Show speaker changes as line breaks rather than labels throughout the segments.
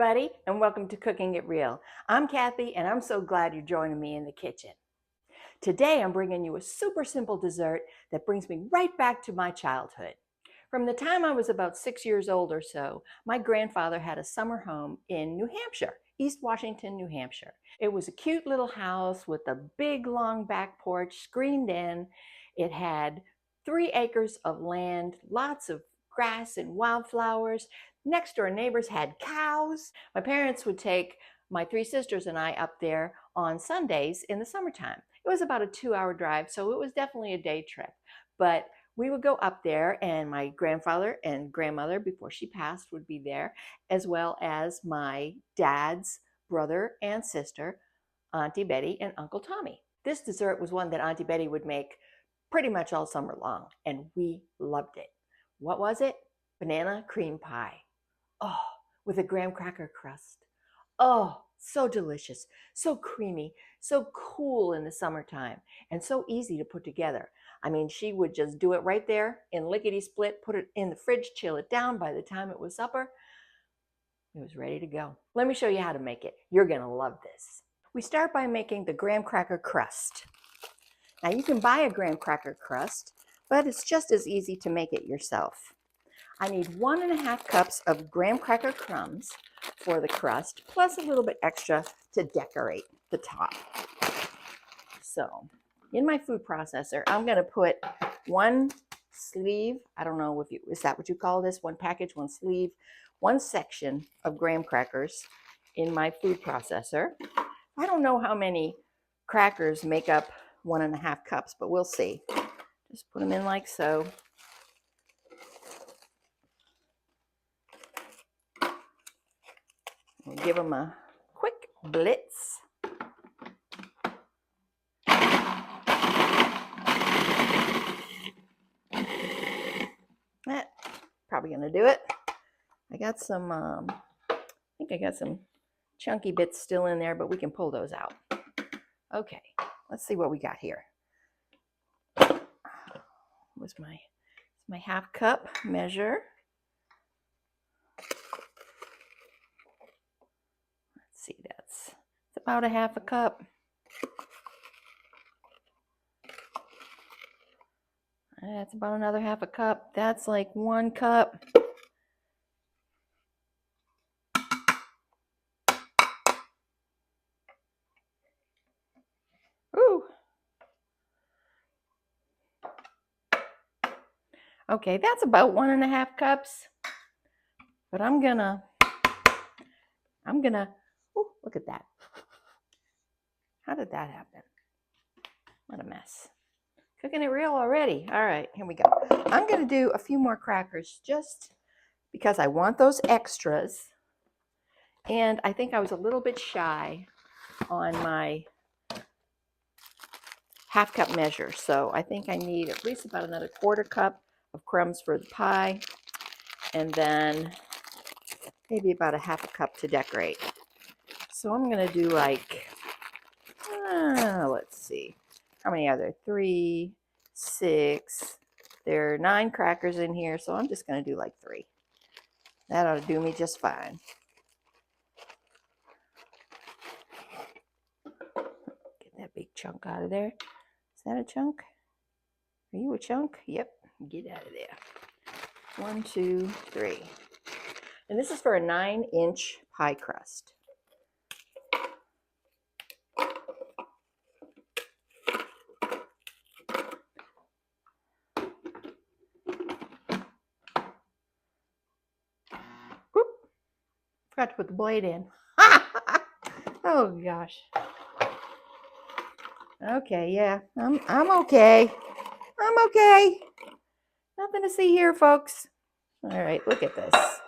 everybody, and welcome to Cooking It Real. I'm Kathy, and I'm so glad you're joining me in the kitchen. Today, I'm bringing you a super simple dessert that brings me right back to my childhood. From the time I was about 6 years old or so, my grandfather had a summer home in New Hampshire, East Washington, New Hampshire. It was a cute little house with a big long back porch screened in. It had 3 acres of land, lots of grass and wildflowers. Next door neighbors had cows. My parents would take my 3 sisters and I up there on Sundays in the summertime. It was about a 2-hour drive, so it was definitely a day trip. But we would go up there, and my grandfather and grandmother, before she passed, would be there, as well as my dad's brother and sister, Auntie Betty and Uncle Tommy. This dessert was one that Auntie Betty would make pretty much all summer long, and we loved it. What was it? Banana cream pie. Oh, with a graham cracker crust. Oh, so delicious, so creamy, so cool in the summertime, and so easy to put together. I mean, she would just do it right there in lickety-split, put it in the fridge, chill it down. By the time it was supper, it was ready to go. Let me show you how to make it. You're going to love this. We start by making the graham cracker crust. Now, you can buy a graham cracker crust, but it's just as easy to make it yourself. I need 1.5 cups of graham cracker crumbs for the crust, plus a little bit extra to decorate the top. So, in my food processor, I'm going to put 1 sleeve, I don't know if is that what you call this? 1 package, 1 sleeve, 1 section of graham crackers in my food processor. I don't know how many crackers make up 1.5 cups, but we'll see. Just put them in like so. We'll give them a quick blitz. That probably gonna do it. I got some, I think I got some chunky bits still in there, but we can pull those out. Okay, let's see what we got here. Was my 1/2 cup measure. Let's see, that's about 1/2 cup. That's about another 1/2 cup. That's like 1 cup. Ooh. Okay, that's about 1.5 cups. But I'm gonna, oh, look at that. How did that happen? What a mess. Cooking it real already. All right, here we go. I'm gonna do a few more crackers just because I want those extras. And I think I was a little bit shy on my 1/2 cup measure. So I think I need at least about another 1/4 cup of crumbs for the pie. And then maybe about 1/2 cup to decorate. So I'm gonna do like, let's see. How many are there? 3, 6. There are 9 crackers in here, so I'm just going to do like 3. That ought to do me just fine. Get that big chunk out of there. Is that a chunk? Are you a chunk? Yep. Get out of there. 1, 2, 3. And this is for a 9-inch pie crust. Forgot to put the blade in. Oh gosh. Okay, yeah, I'm okay. I'm okay. Nothing to see here, folks. All right, look at this.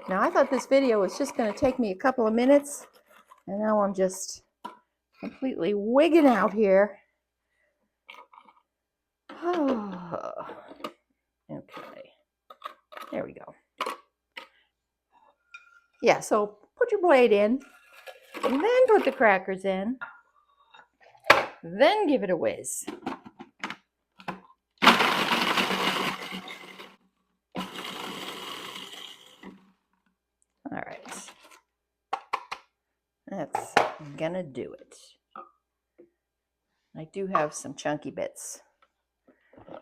Now I thought this video was just going to take me a couple of minutes, and now I'm just completely wigging out here. Oh. Okay. There we go. Yeah, so put your blade in, and then put the crackers in, then give it a whiz. All right. That's gonna do it. I do have some chunky bits.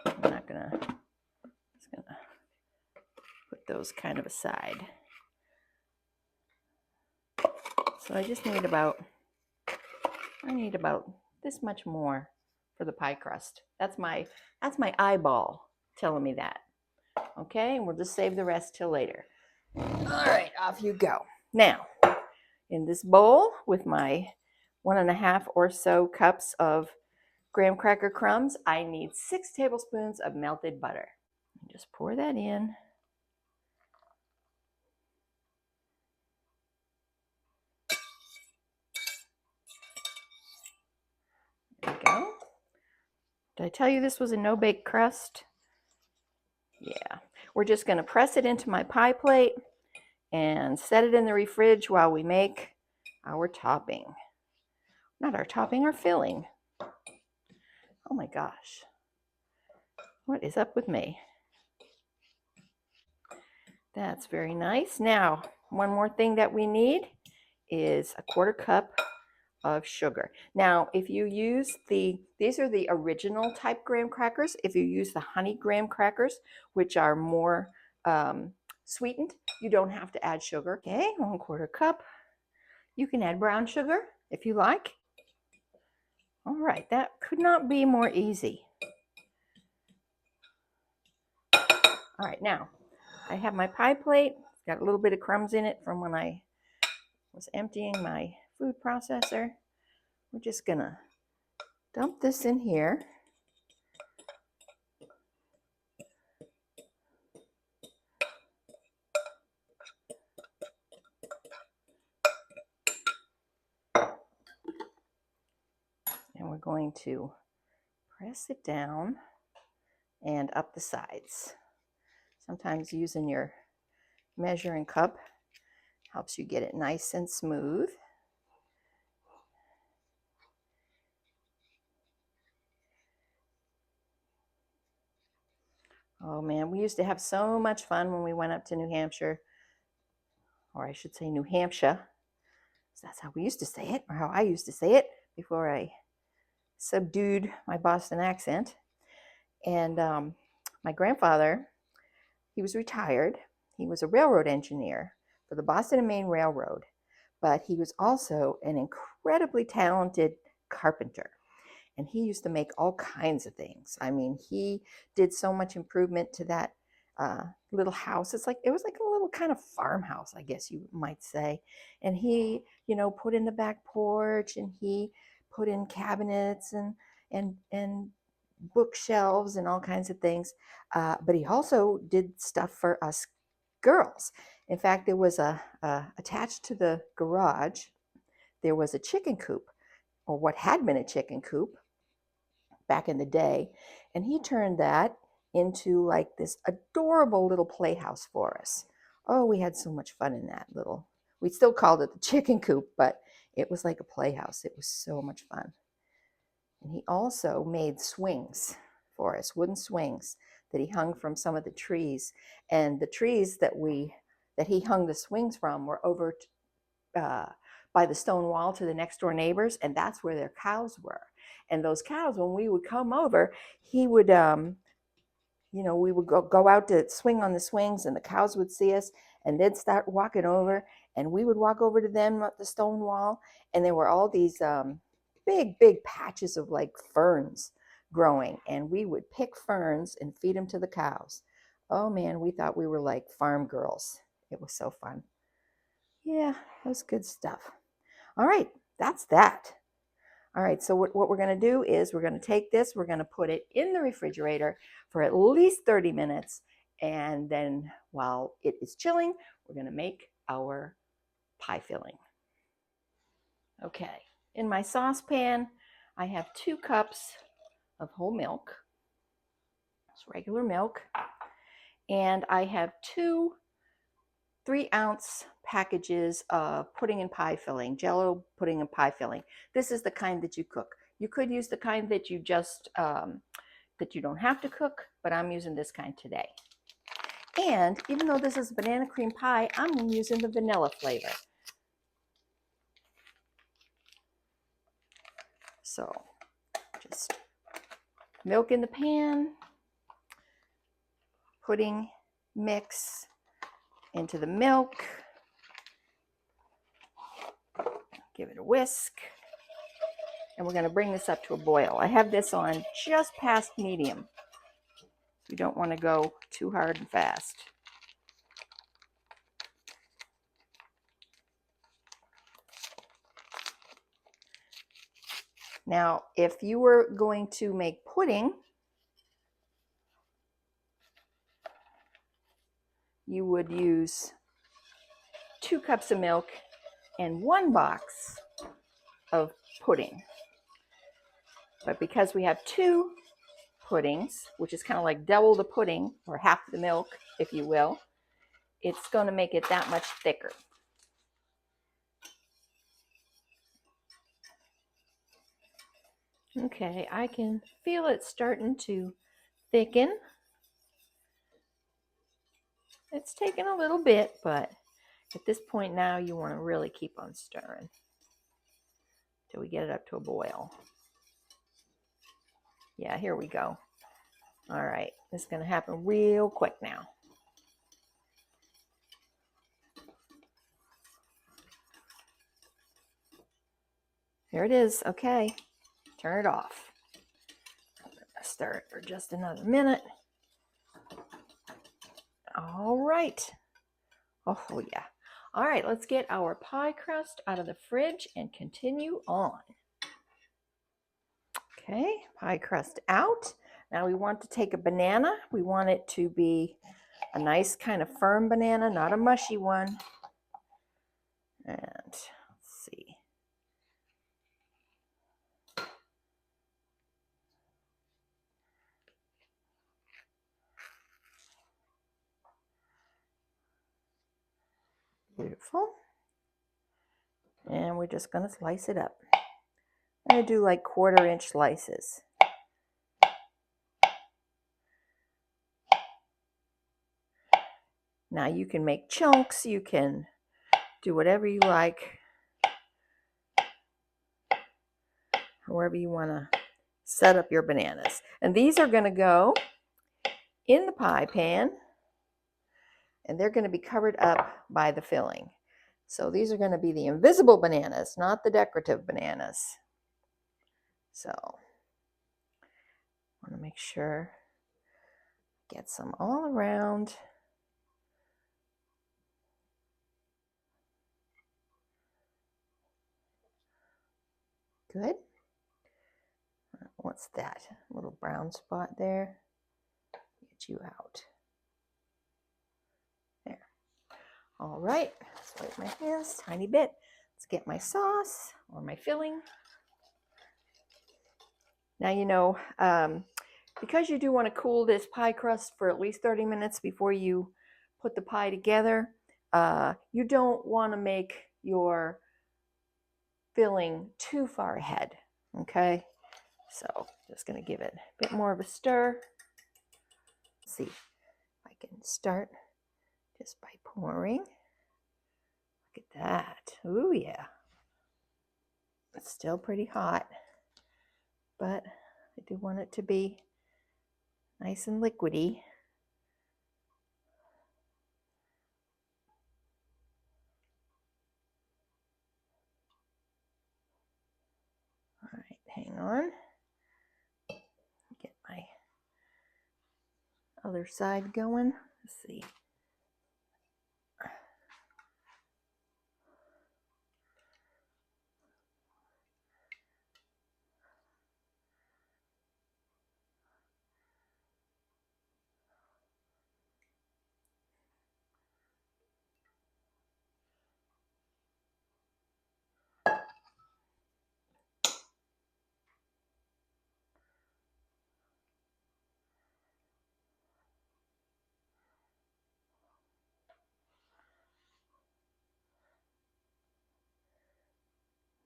I'm not gonna, just gonna put those kind of aside. So I just need about, this much more for the pie crust. That's my eyeball telling me that. Okay, and we'll just save the rest till later. All right, off you go. Now, in this bowl with my 1.5 or so cups of graham cracker crumbs, I need 6 tablespoons of melted butter. Just pour that in. There we go. Did I tell you this was a no-bake crust? Yeah. We're just going to press it into my pie plate and set it in the fridge while we make our topping. Not our topping, our filling. Oh my gosh. What is up with me? That's very nice. Now, one more thing that we need is a 1/4 cup of sugar. Now, if you use these are the original type graham crackers. If you use the honey graham crackers, which are more sweetened, you don't have to add sugar. Okay, 1/4 cup. You can add brown sugar if you like. All right, that could not be more easy. All right, now I have my pie plate. It's got a little bit of crumbs in it from when I was emptying my food processor. We're just gonna dump this in here. And we're going to press it down and up the sides. Sometimes using your measuring cup helps you get it nice and smooth. Oh man, we used to have so much fun when we went up to New Hampshire, or I should say New Hampshire. So that's how we used to say it, or how I used to say it before I subdued my Boston accent. And my grandfather, he was retired. He was a railroad engineer for the Boston and Maine Railroad, but he was also an incredibly talented carpenter. And he used to make all kinds of things. I mean, he did so much improvement to that little house. It was like a little kind of farmhouse, I guess you might say. And he, put in the back porch, and he put in cabinets and bookshelves and all kinds of things. But he also did stuff for us girls. In fact, there was attached to the garage, there was a chicken coop, or what had been a chicken coop back in the day, and he turned that into like this adorable little playhouse for us. Oh, we had so much fun in that little, we still called it the chicken coop, but it was like a playhouse. It was so much fun. And he also made swings for us, wooden swings that he hung from some of the trees. And the trees that he hung the swings from were over by the stone wall to the next door neighbors, and that's where their cows were. And those cows, when we would come over, he would, we would go out to swing on the swings, and the cows would see us, and they'd start walking over, and we would walk over to them at the stone wall, and there were all these big patches of like ferns growing, and we would pick ferns and feed them to the cows. Oh man, we thought we were like farm girls. It was so fun. Yeah, that was good stuff. All right, that's that. All right, so what we're going to do is we're going to take this, we're going to put it in the refrigerator for at least 30 minutes, and then while it is chilling, we're going to make our pie filling. Okay, in my saucepan, I have 2 cups of whole milk. It's regular milk. And I have 2 3-ounce packages of pudding and pie filling, Jello pudding and pie filling. This is the kind that you cook. You could use the kind that you just, that you don't have to cook, but I'm using this kind today. And even though this is banana cream pie, I'm using the vanilla flavor. So just milk in the pan, pudding mix into the milk, give it a whisk, and we're going to bring this up to a boil. I have this on just past medium. You don't want to go too hard and fast. Now, if you were going to make pudding, you would use 2 cups of milk and 1 box of pudding. But because we have 2 puddings, which is kind of like double the pudding, or half the milk, if you will, it's going to make it that much thicker. Okay, I can feel it starting to thicken. It's taken a little bit, but at this point now you want to really keep on stirring till we get it up to a boil. Yeah, here we go. All right, this is going to happen real quick now. Here it is. Okay, turn it off. I'm going to stir it for just another minute. All right. Oh, yeah. All right, let's get our pie crust out of the fridge and continue on. Okay, pie crust out. Now we want to take a banana. We want it to be a nice kind of firm banana, not a mushy one. And let's see. Beautiful. And we're just going to slice it up. I'm going to do like 1/4-inch slices. Now you can make chunks, you can do whatever you like, however you want to set up your bananas. And these are going to go in the pie pan, and they're going to be covered up by the filling. So these are going to be the invisible bananas, not the decorative bananas. So I want to make sure I get some all around. Good. What's that little brown spot there? Get you out. There. All right. Let's wipe my hands a tiny bit. Let's get my sauce or my filling. Now, you know, because you do want to cool this pie crust for at least 30 minutes before you put the pie together, you don't want to make your filling too far ahead, okay? So just going to give it a bit more of a stir. Let's see if I can start just by pouring. Look at that. Ooh, yeah. It's still pretty hot, but I do want it to be nice and liquidy. All right, hang on. Get my other side going. Let's see.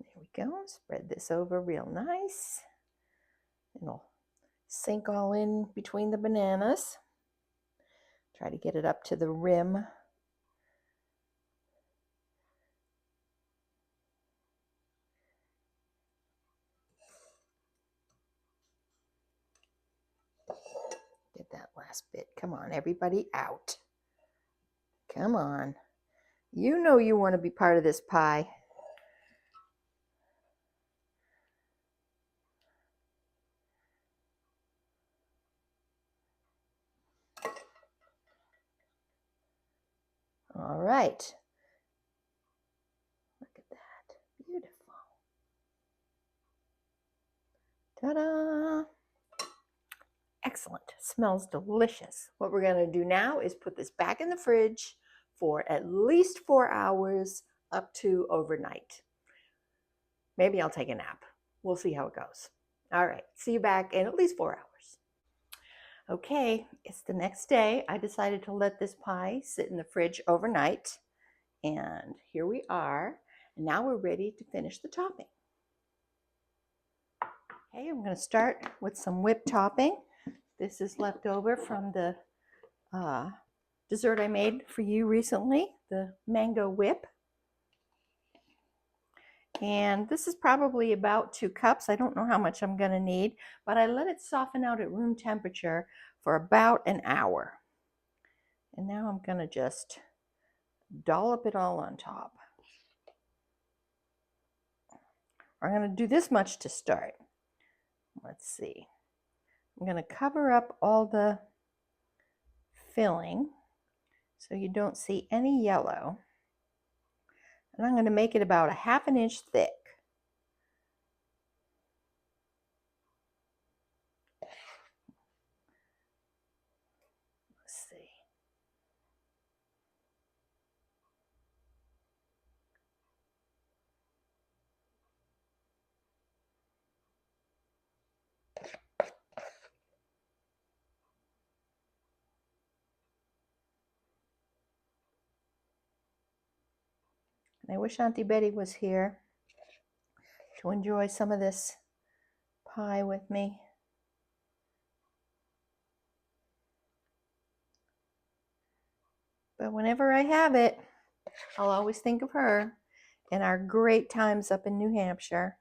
There we go. Spread this over real nice. It'll sink all in between the bananas. Try to get it up to the rim. last bit. Come on, everybody out. Come on. You know you want to be part of this pie. All right. Look at that. Beautiful. Ta-da! Excellent. Smells delicious. What we're going to do now is put this back in the fridge for at least 4 hours up to overnight. Maybe I'll take a nap. We'll see how it goes. All right. See you back in at least 4 hours. Okay, it's the next day. I decided to let this pie sit in the fridge overnight. And here we are. And now we're ready to finish the topping. Okay, I'm going to start with some whipped topping. This is left over from the dessert I made for you recently, the mango whip. And this is probably about 2 cups. I don't know how much I'm going to need, but I let it soften out at room temperature for about an hour. And now I'm going to just dollop it all on top. I'm going to do this much to start. Let's see. I'm going to cover up all the filling so you don't see any yellow. And I'm going to make it about 1/2 inch thick. Let's see. And I wish Auntie Betty was here to enjoy some of this pie with me. But whenever I have it, I'll always think of her and our great times up in New Hampshire.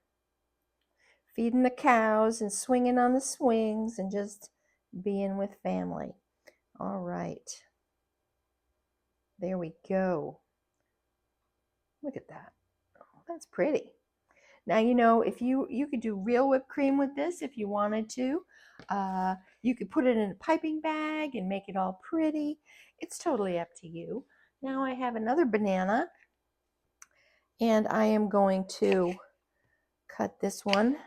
Feeding the cows and swinging on the swings and just being with family. All right. There we go. Look at that. Oh, that's pretty. Now, you know, if you could do real whipped cream with this if you wanted to. You could put it in a piping bag and make it all pretty. It's totally up to you. Now I have another banana, and I am going to cut this one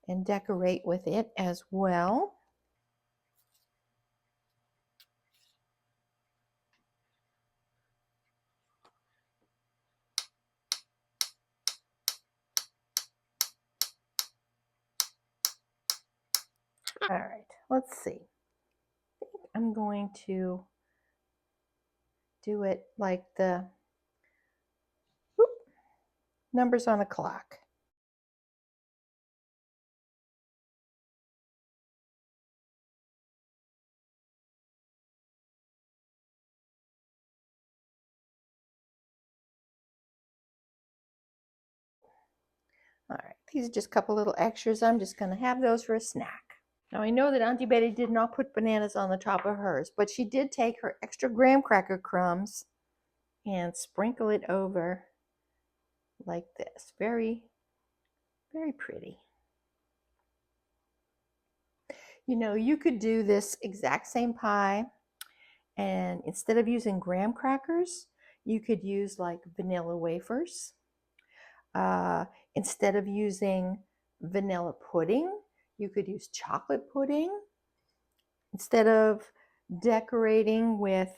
and decorate with it as well. All right, let's see. I think I'm going to do it like the numbers on a clock. All right, these are just a couple little extras. I'm just going to have those for a snack. Now I know that Auntie Betty did not put bananas on the top of hers, but she did take her extra graham cracker crumbs and sprinkle it over like this. Very, very pretty. You know, you could do this exact same pie, and instead of using graham crackers, you could use like vanilla wafers. Instead of using vanilla pudding, you could use chocolate pudding. Instead of decorating with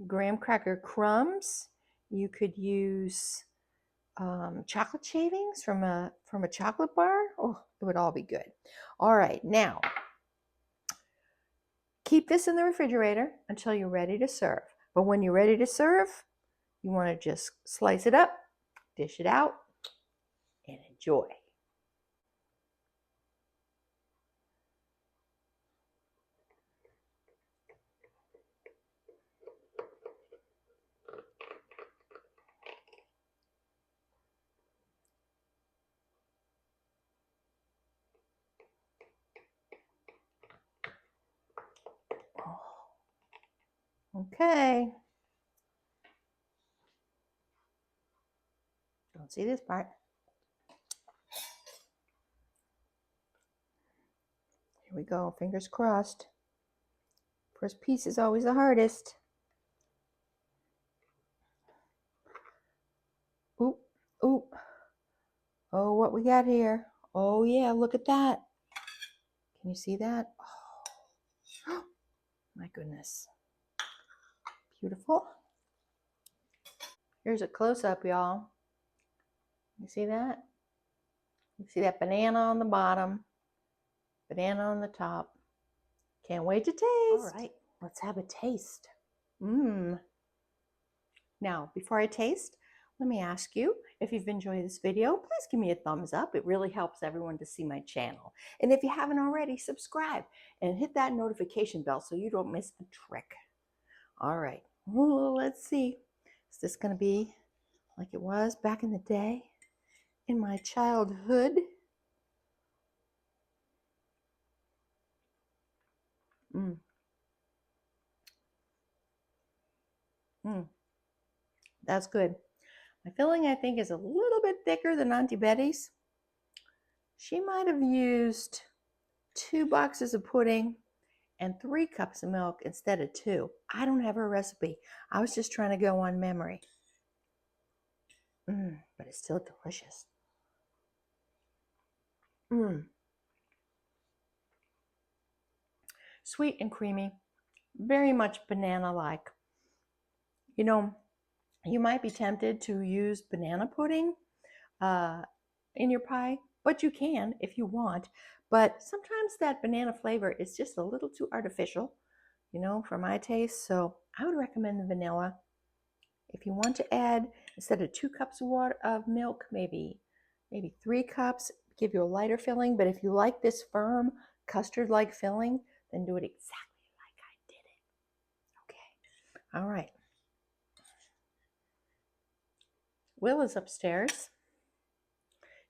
graham cracker crumbs, you could use chocolate shavings from a chocolate bar. Oh, it would all be good. All right, now keep this in the refrigerator until you're ready to serve. But when you're ready to serve, you want to just slice it up, dish it out, and enjoy. Okay. Don't see this part. Here we go, fingers crossed. First piece is always the hardest. Oop, oop. Oh, what we got here? Oh yeah, look at that. Can you see that? Oh, my goodness. Beautiful. Here's a close-up, y'all. You see that? You see that banana on the bottom, banana on the top. Can't wait to taste. All right, let's have a taste. Mmm. Now, before I taste, let me ask you, if you've enjoyed this video, please give me a thumbs up. It really helps everyone to see my channel. And if you haven't already, subscribe and hit that notification bell so you don't miss the trick. All right, let's see. Is this going to be like it was back in the day, in my childhood? Mmm. Mmm. That's good. My filling, I think, is a little bit thicker than Auntie Betty's. She might have used 2 boxes of pudding and 3 cups of milk instead of 2. I don't have her recipe. I was just trying to go on memory. But it's still delicious. Sweet and creamy, very much banana-like. You know, you might be tempted to use banana pudding in your pie, but you can if you want. But sometimes that banana flavor is just a little too artificial, you know, for my taste. So I would recommend the vanilla. If you want to add, instead of 2 cups of water of milk, maybe 3 cups, give you a lighter filling. But if you like this firm custard-like filling, then do it exactly like I did it. Okay. All right. Will is upstairs.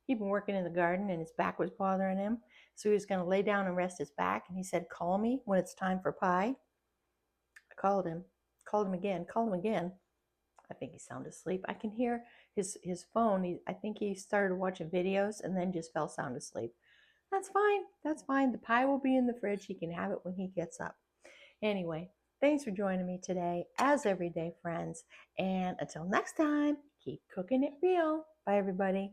He'd been working in the garden and his back was bothering him. So he was going to lay down and rest his back. And he said, call me when it's time for pie. I called him again. I think he's sound asleep. I can hear his phone. I think he started watching videos and then just fell sound asleep. That's fine. That's fine. The pie will be in the fridge. He can have it when he gets up. Anyway, thanks for joining me today, as every day, friends. And until next time, keep cooking it real. Bye, everybody.